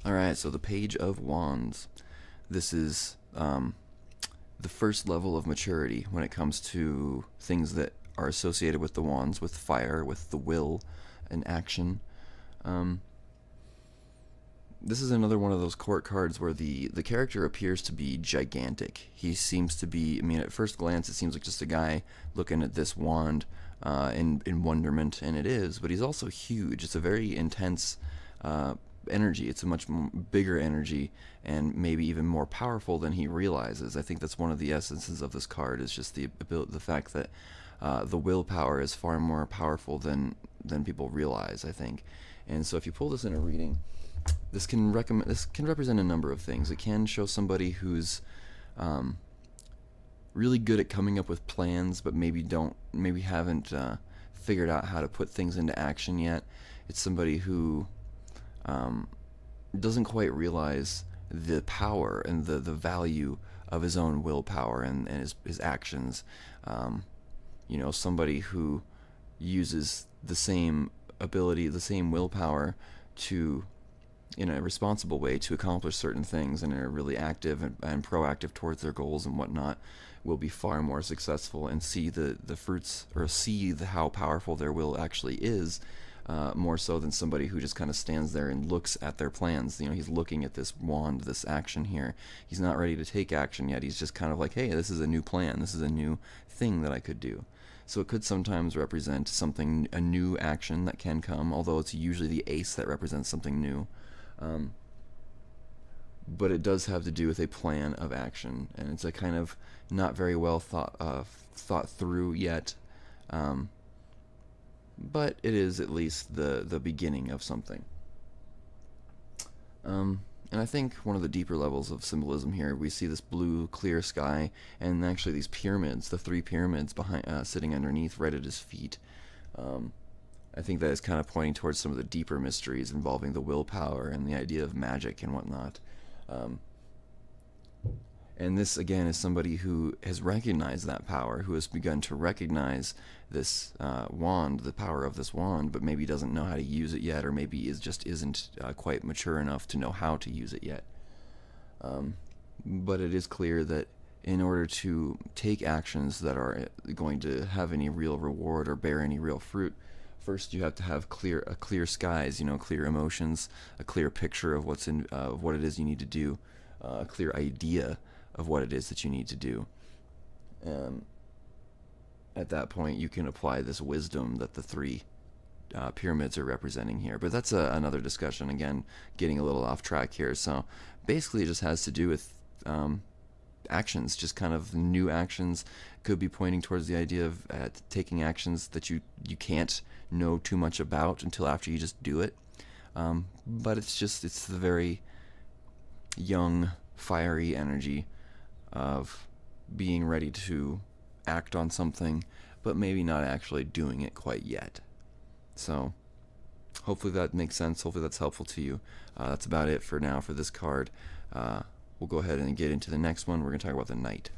Alright, so the Page of Wands. This is the first level of maturity when it comes to things that are associated with the wands, with fire, with the will and action. Um, this is another one of those court cards where the character appears to be gigantic. He seems to be, I mean, at first glance, it seems like just a guy looking at this wand in wonderment, and it is, but he's also huge. It's a very intense energy. It's a much bigger energy and maybe even more powerful than he realizes. I think that's one of the essences of this card, is just the fact that the willpower is far more powerful than people realize, I think. And so if you pull this in a reading, this can represent a number of things. It can show somebody who's really good at coming up with plans, but maybe haven't figured out how to put things into action yet. It's somebody who doesn't quite realize the power and the value of his own willpower and his actions. Somebody who uses the same ability, the same willpower to, in a responsible way, to accomplish certain things and are really active and proactive towards their goals and whatnot, will be far more successful and see the fruits, or see how powerful their will actually is, more so than somebody who just kind of stands there and looks at their plans. He's looking at this wand, this action here. He's not ready to take action yet. He's just kind of like, hey, this is a new plan. This is a new thing that I could do. So it could sometimes represent something, a new action that can come, although it's usually the ace that represents something new. But it does have to do with a plan of action, and it's a kind of not very well thought through yet. But it is at least the beginning of something. And I think one of the deeper levels of symbolism here, we see this blue, clear sky, and actually these pyramids, the three pyramids behind, sitting underneath, right at his feet. I think that is kind of pointing towards some of the deeper mysteries involving the willpower and the idea of magic and whatnot. And this, again, is somebody who has recognized that power, who has begun to recognize this wand, the power of this wand, but maybe doesn't know how to use it yet, or maybe just isn't quite mature enough to know how to use it yet. But it is clear that in order to take actions that are going to have any real reward or bear any real fruit, first you have to have clear skies, clear emotions, a clear picture of what it is you need to do, a clear idea of what it is that you need to do. At that point, you can apply this wisdom that the three pyramids are representing here. But that's another discussion, again, getting a little off track here. So basically it just has to do with actions, just kind of new actions. Could be pointing towards the idea of taking actions that you can't know too much about until after you just do it. But it's the very young, fiery energy of being ready to act on something, but maybe not actually doing it quite yet. So hopefully that makes sense. Hopefully that's helpful to you. That's about it for now for this card. We'll go ahead and get into the next one. We're going to talk about the Knight.